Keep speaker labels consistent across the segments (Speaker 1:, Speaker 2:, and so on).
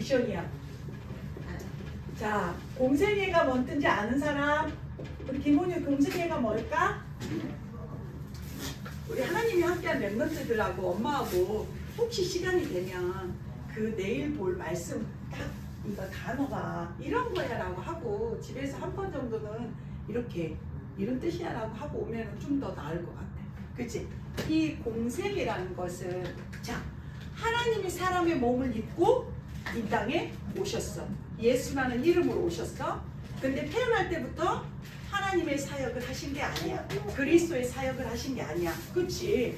Speaker 1: 미션이야? 자, 공생애가 뭔든지 아는 사람? 우리 김훈이 공생애가 뭘까? 우리 하나님이 함께한 멤버들하고 엄마하고 혹시 시간이 되면 그 내일 볼 말씀 딱 이거 단어가 이런 거야 라고 하고 집에서 한 번 정도는 이렇게 이런 뜻이야 라고 하고 오면 좀 더 나을 것 같아. 그치? 이 공생애라는 것은 자, 하나님이 사람의 몸을 입고 이 땅에 오셨어. 예수라는 이름으로 오셨어. 근데 태어날 때부터 하나님의 사역을 하신 게 아니야. 그리스도의 사역을 하신 게 아니야. 그치?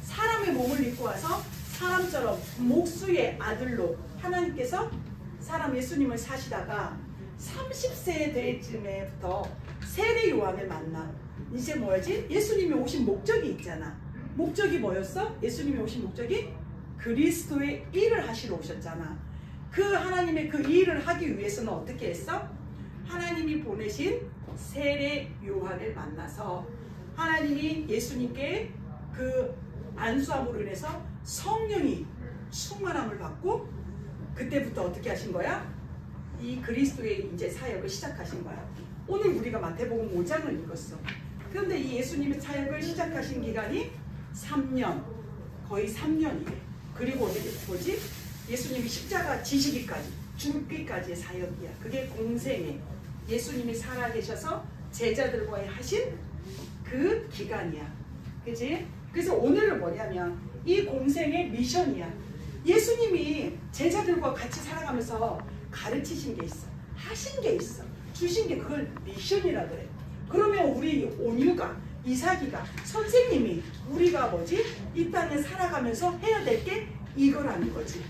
Speaker 1: 사람의 몸을 입고 와서 사람처럼 목수의 아들로 하나님께서 사람 예수님을 사시다가 30세 될 쯤에부터 세례 요한을 만나. 이제 뭐지? 예수님이 오신 목적이 있잖아. 목적이 뭐였어? 예수님이 오신 목적이 그리스도의 일을 하시러 오셨잖아. 그 하나님의 그 일을 하기 위해서는 어떻게 했어? 하나님이 보내신 세례 요한을 만나서 하나님이 예수님께 그 안수함으로 인해서 성령이 충만함을 받고 그때부터 어떻게 하신 거야? 이 그리스도의 이제 사역을 시작하신 거야. 오늘 우리가 마태복음 5장을 읽었어. 그런데 이 예수님의 사역을 시작하신 기간이 3년, 거의 3년이래. 그리고 뭐지? 예수님이 십자가 지시기까지, 죽기까지의 사역이야. 그게 공생애. 예수님이 살아계셔서 제자들과 하신 그 기간이야. 그치? 그래서 오늘은 뭐냐면 이 공생의 미션이야. 예수님이 제자들과 같이 살아가면서 가르치신 게 있어. 하신 게 있어. 주신 게 그걸 미션이라 그래. 그러면 우리 온유가, 이삭이가, 선생님이 우리가 뭐지? 이 땅에 살아가면서 해야 될 게 이거라는 거지.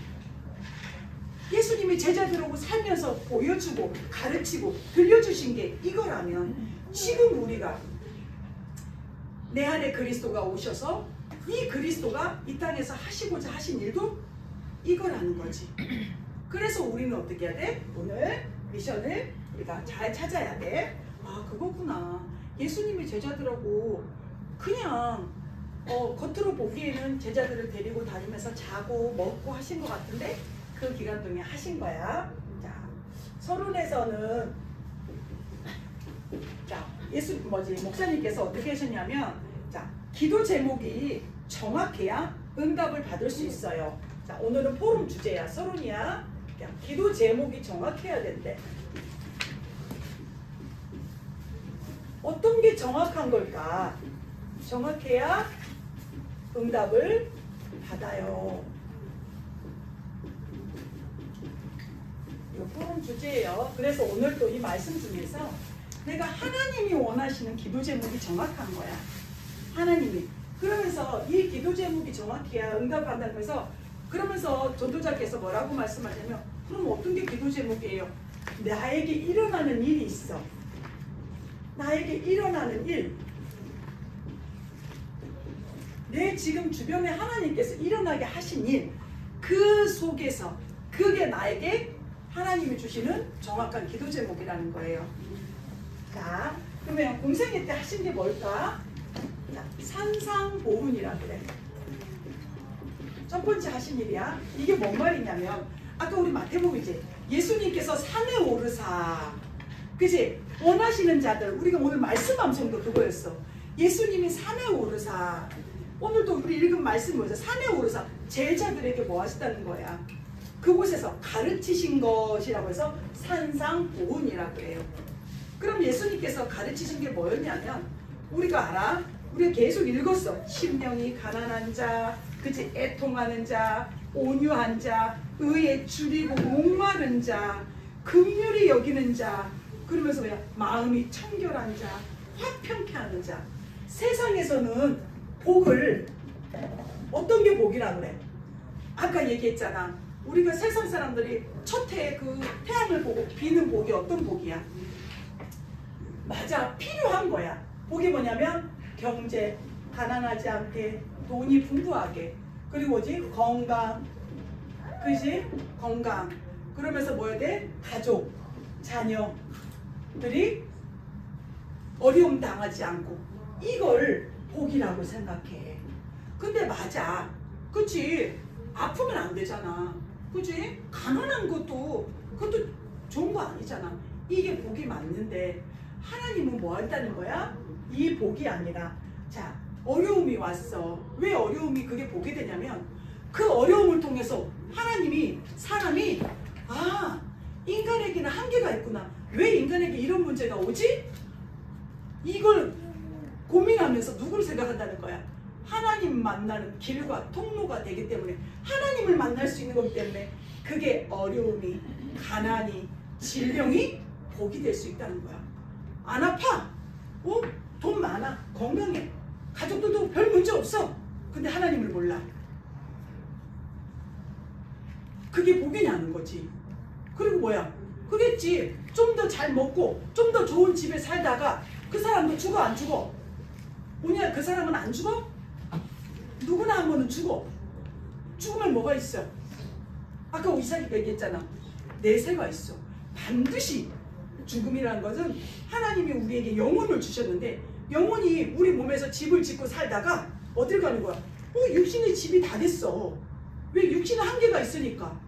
Speaker 1: 예수님이 제자들하고 살면서 보여주고 가르치고 들려주신 게 이거라면 지금 우리가 내 안에 그리스도가 오셔서 이 그리스도가 이 땅에서 하시고자 하신 일도 이거라는 거지. 그래서 우리는 어떻게 해야 돼? 오늘 미션을 우리가 잘 찾아야 돼. 아, 그거구나. 예수님이 제자들하고 그냥 겉으로 보기에는 제자들을 데리고 다니면서 자고 먹고 하신 것 같은데 그 기간 동안 하신 거야. 자, 서론에서는 자, 목사님께서 어떻게 하셨냐면 자, 기도 제목이 정확해야 응답을 받을 수 있어요. 자, 오늘은 포럼 주제야. 서론이야. 기도 제목이 정확해야 된대. 어떤 게 정확한 걸까? 정확해야 응답을 받아요. 이거 포럼 주제예요. 그래서 오늘 또 이 말씀 중에서 내가 하나님이 원하시는 기도 제목이 정확한 거야. 하나님이. 그러면서 이 기도 제목이 정확해야 응답받으면서 그러면서 전도자께서 뭐라고 말씀하냐면 그럼 어떤 게 기도 제목이에요? 나에게 일어나는 일이 있어. 나에게 일어나는 일. 내 지금 주변에 하나님께서 일어나게 하신 일. 그 속에서 그게 나에게 하나님이 주시는 정확한 기도 제목이라는 거예요. 자, 그러면 공생애 때 하신 게 뭘까? 자, 산상보훈이라 그래. 첫 번째 하신 일이야. 이게 뭔 말이냐면 아까 우리 마태복음이지. 예수님께서 산에 오르사. 그치? 원하시는 자들. 우리가 오늘 말씀 암송도 그거였어. 예수님이 산에 오르사. 오늘도 우리 읽은 말씀이 뭐죠? 산에 오르사. 제자들에게 뭐 하셨다는 거야? 그곳에서 가르치신 것이라고 해서 산상보훈이라고 해요. 그럼 예수님께서 가르치신 게 뭐였냐면 우리가 알아? 우리가 계속 읽었어. 심령이 가난한 자, 그치? 애통하는 자, 온유한 자, 의에 줄이고 목마른 자, 긍휼히 여기는 자, 그러면서 뭐야? 마음이 청결한 자, 화평케 하는 자. 세상에서는 복을 어떤 게 복이라 그래? 아까 얘기했잖아. 우리가 세상 사람들이 첫 해에 그 태양을 보고 비는 복이 어떤 복이야? 맞아, 필요한 거야. 복이 뭐냐면 경제, 가난하지 않게, 돈이 풍부하게, 그리고 뭐지? 건강, 그지? 건강. 그러면서 뭐야 돼? 가족, 자녀들이 어려움 당하지 않고 이걸 복이라고 생각해. 근데 맞아, 그치? 아프면 안 되잖아. 그지? 가난한 것도 그것도 좋은 거 아니잖아. 이게 복이 맞는데 하나님은 뭐 한다는 거야? 이 복이 아니라 자 어려움이 왔어. 왜 어려움이 그게 복이 되냐면 그 어려움을 통해서 하나님이 사람이 아 인간에게는 한계가 있구나. 왜 인간에게 이런 문제가 오지? 이걸 고민하면서 누구를 생각한다는 거야? 하나님 만나는 길과 통로가 되기 때문에 하나님을 만날 수 있는 거기 때문에 그게 어려움이 가난이 질병이 복이 될 수 있다는 거야. 안 아파. 돈 많아. 건강해. 가족들도 별 문제 없어. 근데 하나님을 몰라. 그게 복이냐는 거지. 그리고 뭐야? 그겠지. 좀 더 잘 먹고 좀 더 좋은 집에 살다가 그 사람도 죽어 안 죽어? 뭐냐? 그 사람은 안 죽어? 누구나 한 번은 죽어. 죽으면 뭐가 있어? 아까 이삭이가 얘기했잖아. 내세가 있어. 반드시 죽음이라는 것은 하나님이 우리에게 영혼을 주셨는데 영혼이 우리 몸에서 집을 짓고 살다가 어딜 가는 거야? 육신의 집이 다 됐어. 왜? 육신은 한계가 있으니까.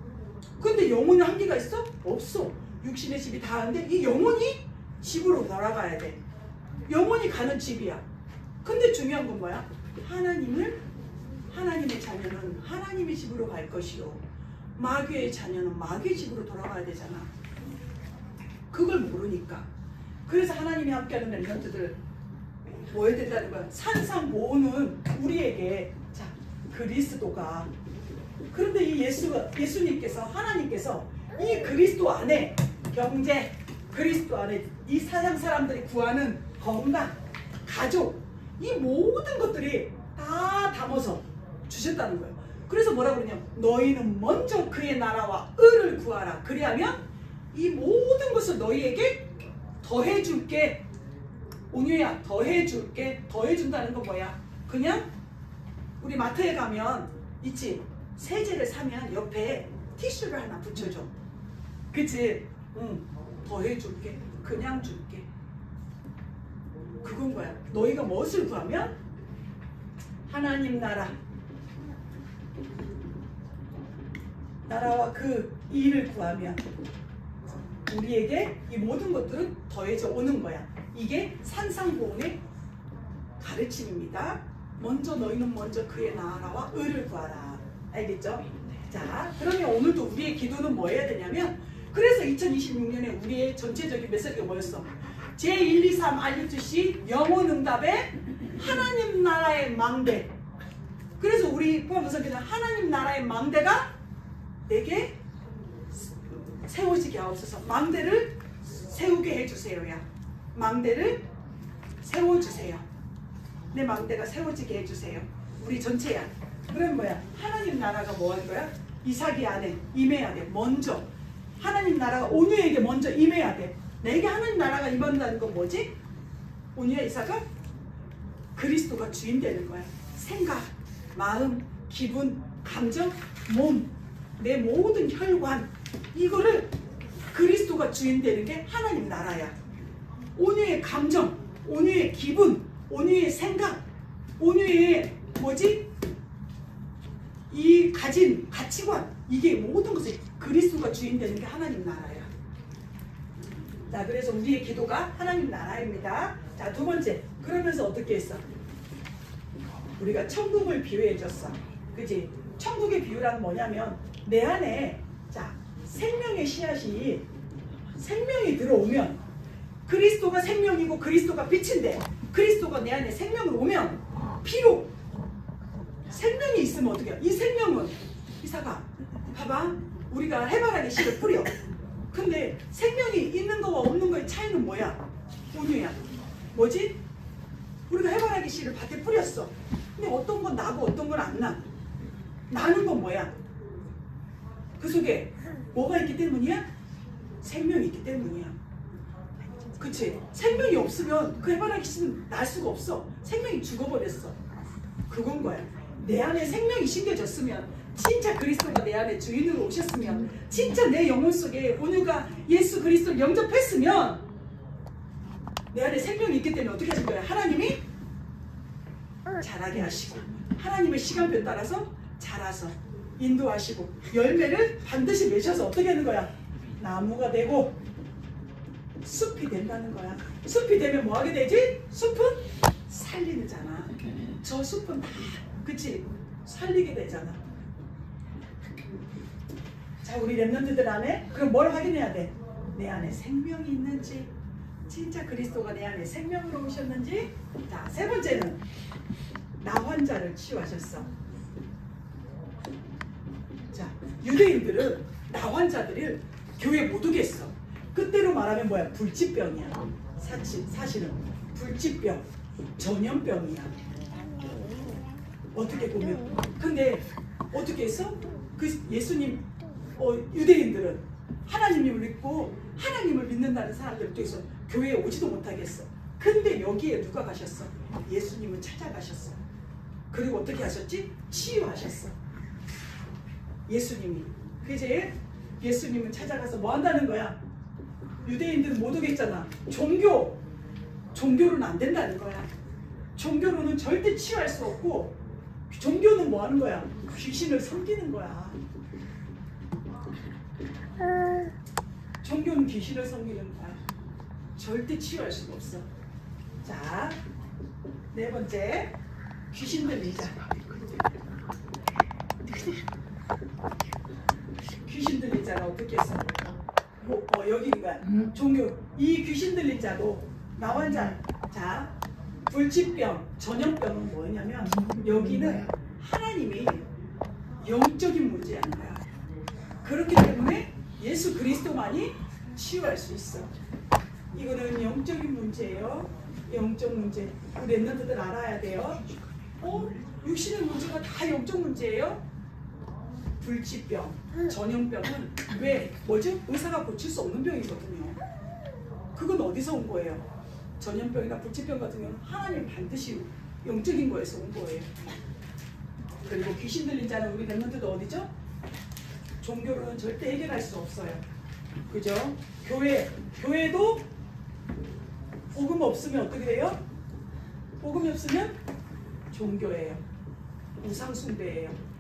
Speaker 1: 근데 영혼은 한계가 있어? 없어. 육신의 집이 다 하는데 이 영혼이 집으로 돌아가야 돼. 영혼이 가는 집이야. 근데 중요한 건 뭐야? 하나님의 자녀는 하나님의 집으로 갈 것이요 마귀의 자녀는 마귀의 집으로 돌아가야 되잖아. 그걸 모르니까. 그래서 하나님이 함께하는 렘넌트들 뭐 해야 된다는 거야? 산상보호는 우리에게 자 그리스도가 그런데 이 예수님께서 하나님께서 이 그리스도 안에 경제 그리스도 안에 이 세상 사람들이 구하는 건강 가족 이 모든 것들이 다 담아서 주셨다는 거예요. 그래서 뭐라 그러냐? 너희는 먼저 그의 나라와 의를 구하라. 그리하면 이 모든 것을 너희에게 더해줄게. 온유야 더해줄게. 더해준다는 건 뭐야? 그냥 우리 마트에 가면 있지. 세제를 사면 옆에 티슈를 하나 붙여줘. 그치? 응. 더해줄게. 그냥 줄게. 그건 거야. 너희가 무엇을 구하면? 하나님 나라와 그 일을 구하면 우리에게 이 모든 것들은 더해져 오는 거야. 이게 산상보훈의 가르침입니다. 너희는 먼저 그의 나라와 의를 구하라. 알겠죠? 자, 그러면 오늘도 우리의 기도는 뭐 해야 되냐면 그래서 2026년에 우리의 전체적인 메시지가 뭐였어? 제1, 2, 3 알려주시 영혼응답의 하나님 나라의 망대. 그래서 우리 포함해서는 하나님 나라의 망대가 내게 세워지게 하옵소서. 망대를 세우게 해주세요야. 망대를 세워주세요. 내 망대가 세워지게 해주세요. 우리 전체야. 그럼 뭐야? 하나님 나라가 뭐 하는 거야? 이삭이 안에 임해야 돼. 먼저 하나님 나라가 온유에게 먼저 임해야 돼. 내게 하나님 나라가 임한다는 건 뭐지? 온유야 이삭아? 그리스도가 주인 되는 거야. 생각, 마음, 기분, 감정, 몸, 내 모든 혈관 이거를 그리스도가 주인 되는 게 하나님 나라야. 온유의 감정, 온유의 기분, 온유의 생각, 온유의 이 가진 가치관 이게 모든 것이 그리스도가 주인 되는 게 하나님 나라야. 자, 그래서 우리의 기도가 하나님 나라입니다. 자, 두 번째. 그러면서 어떻게 했어? 우리가 천국을 비유해 줬어. 그치? 천국의 비유란 뭐냐면 내 안에 자 생명의 씨앗이 생명이 들어오면 그리스도가 생명이고 그리스도가 빛인데 그리스도가 내 안에 생명을 오면 피로 생명이 있으면 어떻게 해? 이 생명은 이사가 봐봐 우리가 해바라기 씨를 뿌려. 근데 생명이 있는 거와 없는 거의 차이는 뭐야? 온유야. 뭐지? 우리가 해바라기 씨를 밭에 뿌렸어. 근데 어떤 건 나고 어떤 건 안 나. 나는 건 뭐야? 그 속에 뭐가 있기 때문이야? 생명이 있기 때문이야. 그치? 생명이 없으면 그 해바라기 씨는 날 수가 없어. 생명이 죽어버렸어. 그건 거야. 내 안에 생명이 심겨졌으면 진짜 그리스도가 내 안에 주인으로 오셨으면 진짜 내 영혼 속에 온유가 예수 그리스도를 영접했으면 내 안에 생명이 있기 때문에 어떻게 하실 거야? 하나님이 자라게 하시고 하나님의 시간표에 따라서 자라서 인도하시고 열매를 반드시 맺어서 어떻게 하는 거야? 나무가 되고 숲이 된다는 거야. 숲이 되면 뭐 하게 되지? 숲은 살리잖아. 저 숲은 다 그치? 살리게 되잖아. 자, 우리 랩런트들 안에 그럼 뭘 확인해야 돼? 내 안에 생명이 있는지, 진짜 그리스도가 내 안에 생명으로 오셨는지. 자, 세 번째는 나 환자를 치유하셨어. 자, 유대인들은 나 환자들을 교회 못 오겠어. 그때로 말하면 뭐야? 불치병이야. 사실은 불치병, 전염병이야. 어떻게 보면. 근데 어떻게 했어? 그 예수님, 유대인들은 하나님을 믿고 하나님을 믿는다는 사람들 중에서 교회에 오지도 못하겠어. 근데 여기에 누가 가셨어? 예수님은 찾아가셨어. 그리고 어떻게 하셨지? 치유하셨어. 예수님이. 그제 예수님은 찾아가서 뭐 한다는 거야? 유대인들은 못 오겠잖아. 종교로는 안 된다는 거야. 종교로는 절대 치유할 수 없고, 종교는 뭐 하는 거야? 귀신을 섬기는 거야. 종교는 귀신을 섬기는 거야. 절대 치유할 수가 없어. 자, 네 번째, 귀신 들리자. 귀신 들린 자가 어떻게 했어? 여기인 거야. 종교. 이 귀신 들린 자도 나 환자. 자, 불치병, 전염병은 뭐냐면 여기는 하나님이 영적인 문제인 거야. 그렇기 때문에 예수 그리스도만이 치유할 수 있어. 이거는 영적인 문제예요. 영적 문제. 우리 랩런트들 알아야 돼요. 육신의 문제가 다 영적 문제예요. 불치병, 전염병은 뭐죠? 의사가 고칠 수 없는 병이거든요. 그건 어디서 온 거예요? 전염병이나 불치병 같은 경우는 하나님 반드시 영적인 거에서 온 거예요. 그리고 귀신 들린 자는 우리 랩런트도 어디죠? 종교로는 절대 해결할 수 없어요. 그죠? 교회도 복음 없으면 어떻게 돼요? 복음이 없으면 종교예요. 우상숭배예요.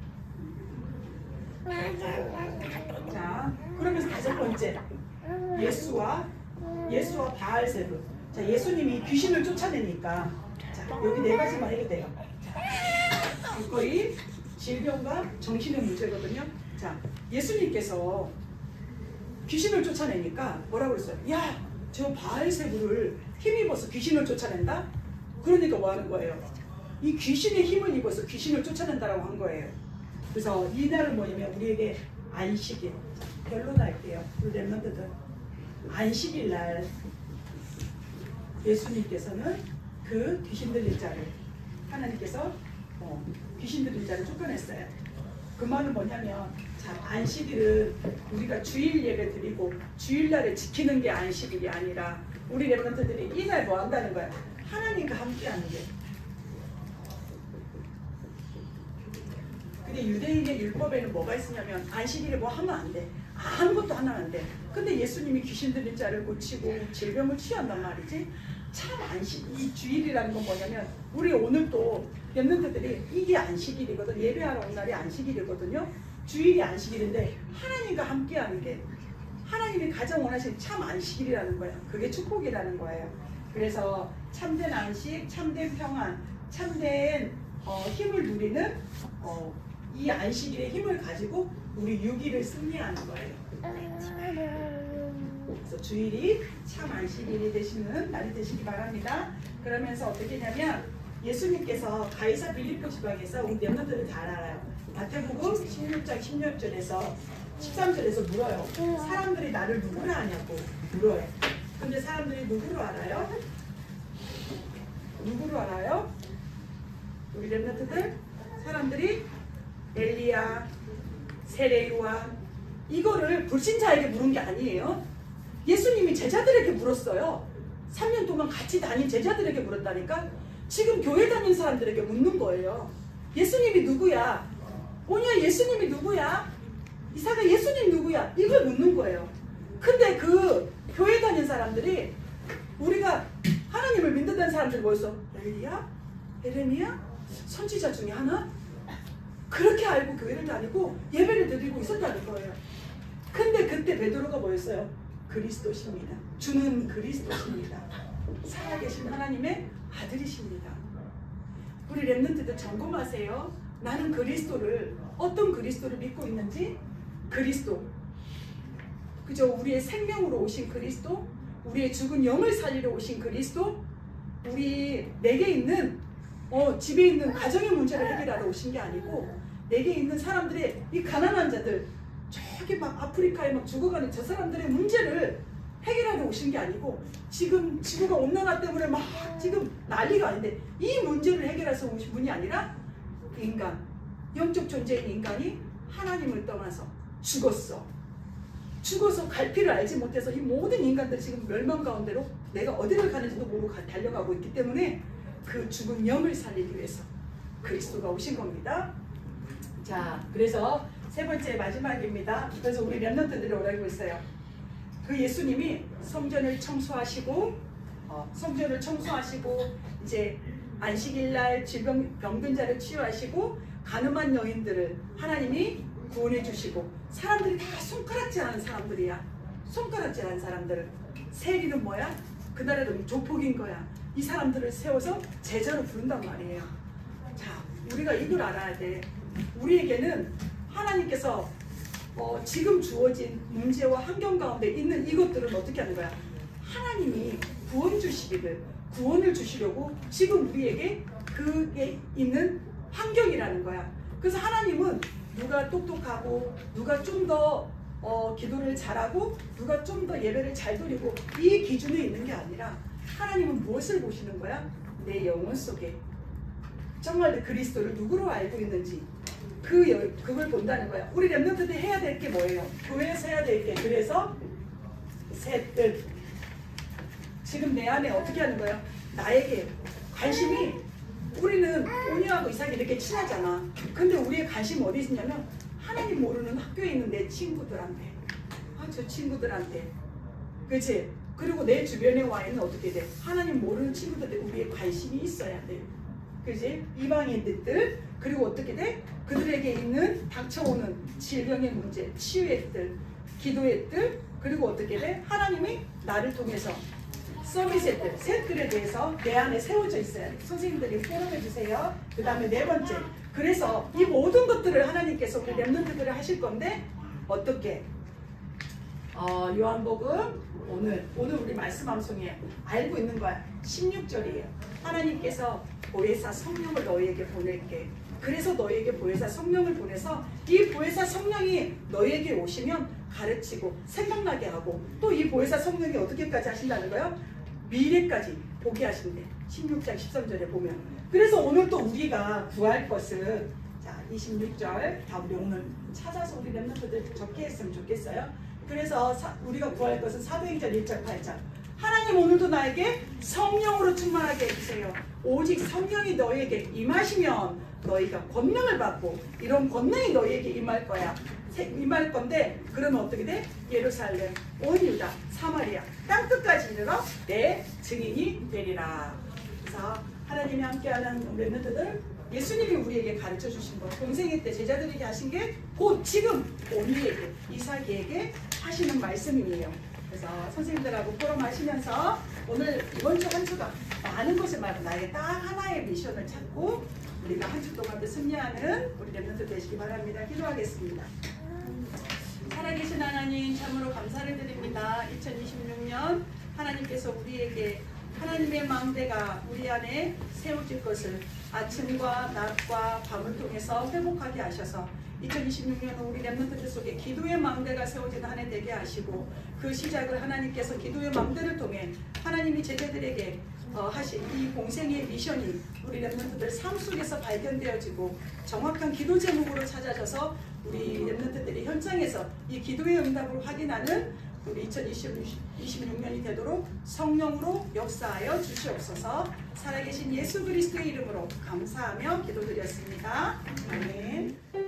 Speaker 1: 자, 그러면서 다섯 번째, 예수와 바알세불. 자, 예수님이 귀신을 쫓아내니까, 자, 여기 네 가지만 해도 돼요. 거의 질병과 정신의 문제거든요. 자, 예수님께서 귀신을 쫓아내니까 뭐라고 그랬어요? 야, 저 바알세불을 힘입어서 귀신을 쫓아낸다? 그러니까 뭐 하는 거예요? 이 귀신의 힘을 입어서 귀신을 쫓아낸다라고 한 거예요. 그래서 이날은 뭐냐면 우리에게 안식일. 결론할게요. 우리 랩런트들. 안식일 날 예수님께서는 그 귀신 들린 자를, 하나님께서 귀신 들린 자를 쫓아냈어요. 그 말은 뭐냐면, 자, 안식일은 우리가 주일 예배 드리고 주일날에 지키는 게 안식일이 아니라 우리 랩런트들이 이날 뭐 한다는 거야? 하나님과 함께 하는 게. 근데 유대인의 율법에는 뭐가 있으냐면 안식일에 뭐 하면 안 돼. 아무것도 하면 안 돼. 근데 예수님이 귀신 들린 자를 고치고 질병을 치유한단 말이지. 참 이 주일이라는 건 뭐냐면 우리 오늘 또 랩런트들이 이게 안식일이거든. 예배하러 온 날이 안식일이거든요. 주일이 안식일인데 하나님과 함께하는 게 하나님이 가장 원하시는 참 안식일이라는 거야. 그게 축복이라는 거예요. 그래서 참된 안식, 참된 평안, 참된 힘을 누리는 이 안식일의 힘을 가지고 우리 6일을 승리하는 거예요. 그래서 주일이 참 안식일이 되시는 날이 되시기 바랍니다. 그러면서 어떻게 하냐면 예수님께서 가이사 빌립보 지방에서 우리 랩런트들 잘 알아요. 마태복음 16장 16절에서 13절에서 물어요. 사람들이 나를 누구라 하냐고 물어요. 근데 사람들이 누구로 알아요? 누구로 알아요? 우리 랩런트들 사람들이 엘리야, 세례요한 이거를 불신자에게 물은 게 아니에요. 예수님이 제자들에게 물었어요. 3년 동안 같이 다닌 제자들에게 물었다니까. 지금 교회 다닌 사람들에게 묻는 거예요. 예수님이 누구야? 뭐냐, 예수님이 누구야? 이사가 예수님 누구야? 이걸 묻는 거예요. 근데 그 교회 다닌 사람들이 우리가 하나님을 믿는다는 사람들이 뭐였어? 엘리야? 에레미야? 선지자 중에 하나? 그렇게 알고 교회를 다니고 예배를 드리고 있었다는 거예요. 근데 그때 베드로가 뭐였어요? 그리스도십니다. 주는 그리스도십니다. 살아계신 하나님의 아들이십니다. 우리 렘넌트들 점검하세요. 나는 그리스도를, 어떤 그리스도를 믿고 있는지. 그리스도, 그죠? 우리의 생명으로 오신 그리스도, 우리의 죽은 영을 살리러 오신 그리스도, 우리 내게 있는 집에 있는 가정의 문제를 해결하러 오신 게 아니고 내게 있는 사람들의 이 가난한 자들, 저기 막 아프리카에 막 죽어가는 저 사람들의 문제를 해결하러 오신 게 아니고 지금 지구가 온난화 때문에 막 지금 난리가 아닌데 이 문제를 해결해서 오신 분이 아니라 인간, 영적 존재인 인간이 하나님을 떠나서 죽어서 갈피를 알지 못해서 이 모든 인간들 지금 멸망 가운데로 내가 어디를 가는지도 모르고 달려가고 있기 때문에 그 죽은 영을 살리기 위해서 그리스도가 오신 겁니다. 자, 그래서 세 번째 마지막입니다. 그래서 우리 렘넌트들이 오라고 했어요. 그 예수님이 성전을 청소하시고 이제 안식일날 병든 자를 치유하시고 가늠한 여인들을 하나님이 구원해 주시고 사람들이 다 손가락질하는 사람들이야. 손가락질하는 사람들. 세리는 뭐야? 그 나라는 조폭인 거야. 이 사람들을 세워서 제자로 부른단 말이에요. 자, 우리가 이걸 알아야 돼. 우리에게는 하나님께서 지금 주어진 문제와 환경 가운데 있는 이것들은 어떻게 하는 거야? 하나님이 구원을 주시려고 지금 우리에게 그게 있는 환경이라는 거야. 그래서 하나님은 누가 똑똑하고 누가 좀 더 기도를 잘하고 누가 좀 더 예배를 잘 드리고 이 기준에 있는 게 아니라 하나님은 무엇을 보시는 거야? 내 영혼 속에 정말 그리스도를 누구로 알고 있는지 그걸 본다는 거야. 우리 렘넌트들이 해야 될 게 뭐예요? 교회에서 해야 될 게, 그래서 셋들 지금 내 안에 어떻게 하는 거야? 나에게 관심이, 우리는 오니하고 이삭이 이렇게 친하잖아. 근데 우리의 관심이 어디 있냐면 하나님 모르는 학교에 있는 내 친구들한테, 저 친구들한테, 그치? 그리고 내 주변에 와 있는 어떻게 돼? 하나님 모르는 친구들한테 우리의 관심이 있어야 돼. 그지? 이방인들, 그리고 어떻게 돼? 그들에게 있는 닥쳐오는 질병의 문제, 치유의 뜰, 기도의 뜰, 그리고 어떻게 돼? 하나님이 나를 통해서 서비스의 뜰, 셋들에 대해서 내 안에 세워져 있어야 돼. 선생님들이 포럼해 주세요. 그 다음에 네 번째, 그래서 이 모든 것들을 하나님께서 우리 렘넌트들을 하실 건데 어떻게? 요한복음 오늘 우리 말씀 방송에 알고 있는 거야. 16절이에요. 하나님께서 보혜사 성령을 너희에게 보낼게. 그래서 너희에게 보혜사 성령을 보내서 이 보혜사 성령이 너희에게 오시면 가르치고 생각나게 하고 또 이 보혜사 성령이 어떻게까지 하신다는 거예요? 미래까지 보게 하신대. 16장 13절에 보면. 그래서 오늘 또 우리가 구할 것은, 자 26절 다 우리 오늘 찾아서 우리 렘넌트들 적게 했으면 좋겠어요. 그래서 우리가 구할 것은 사도행전 1절 8절. 하나님 오늘도 나에게 성령으로 충만하게 해주세요. 오직 성령이 너희에게 임하시면 너희가 권능을 받고, 이런 권능이 너희에게 임할 거야. 임할 건데 그러면 어떻게 돼? 예루살렘, 온 유다, 사마리아 땅끝까지 이르러 내 증인이 되리라. 그래서 하나님이 함께하는 렘넌트들, 예수님이 우리에게 가르쳐 주신 것, 공생애 때 제자들에게 하신 게 곧 지금 우리에게, 이삭에게 하시는 말씀이에요. 그래서 선생님들하고 포럼 하시면서 오늘 이번 주 한 주가 많은 것을 말고 나에게 딱 하나의 미션을 찾고 우리가 한 주 동안 승리하는 우리 렘넌트 되시기 바랍니다. 기도하겠습니다. 살아계신 하나님, 참으로 감사를 드립니다. 2026년 하나님께서 우리에게 하나님의 망대가 우리 안에 세워질 것을 아침과 낮과 밤을 통해서 회복하게 하셔서 2026년은 우리 렘넌트들 속에 기도의 망대가 세워지는 한 해 되게 하시고, 그 시작을 하나님께서 기도의 망대를 통해 하나님이 제자들에게 하신 이 공생의 미션이 우리 렘넌트들 삶 속에서 발견되어지고 정확한 기도 제목으로 찾아져서 우리 렘넌트들이 현장에서 이 기도의 응답을 확인하는 우리 2026년이 되도록 성령으로 역사하여 주시옵소서. 살아계신 예수 그리스도의 이름으로 감사하며 기도드렸습니다. 아멘.